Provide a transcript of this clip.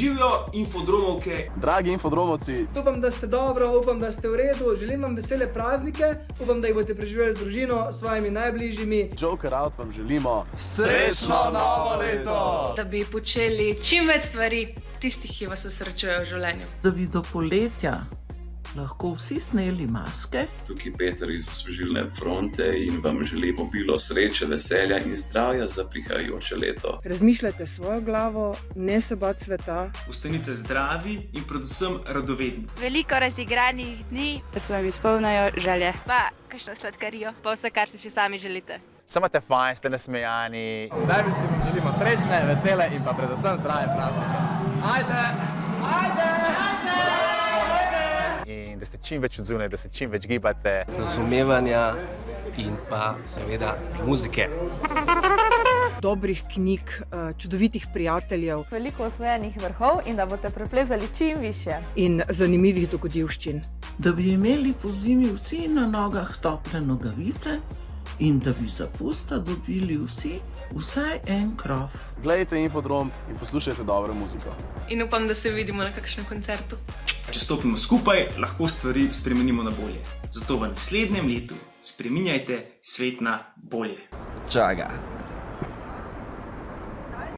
Živijo infodromovke. Dragi infodromovci, upam, da ste dobro, upam, da ste v redu, želim vam vesele praznike, upam, da jih boste preživeli z družino, s svojimi najbližjimi. Joker Out vam želimo Srečno novo leto! Da bi počeli čim več stvari, tistih, ki vas osrečujejo v življenju. Da bi do poletja lahko vsi sneli maske. Tukaj Peter iz Osvežilne fronte in vam želimo bilo sreče, veselja in zdravja za prihajajoče leto. Razmišljajte svojo glavo, ne se bati sveta. Ostanite zdravi in predvsem radovedni. Veliko razigranih dni, da se vam izpolnijo želje. Pa kakšno sladkarijo, pa vse, kar si še sami želite. Samo te fajn, ste nasmejani. Najbolj si vam želimo srečne, vesele in pa predvsem zdrave praznike. Ajde! Ajde! In da ste čim več odzunaj, da se čim več gibate. Razumevanja in pa seveda muzike. Dobrih knjig, čudovitih prijateljev. Veliko osvojenih vrhov in da boste preplezali čim više. In zanimivih dogodivščin. Da bi imeli po zimi vsi na nogah tople nogavice in da bi za pusta dobili vsi vsaj en krov. Glejte Infodrom in poslušajte dobro muziko. In upam, da se vidimo na kakšnem koncertu. Če stopimo skupaj, lahko stvari spremenimo na bolje. Zato v naslednjem letu spreminjajte svet na bolje. Čaga.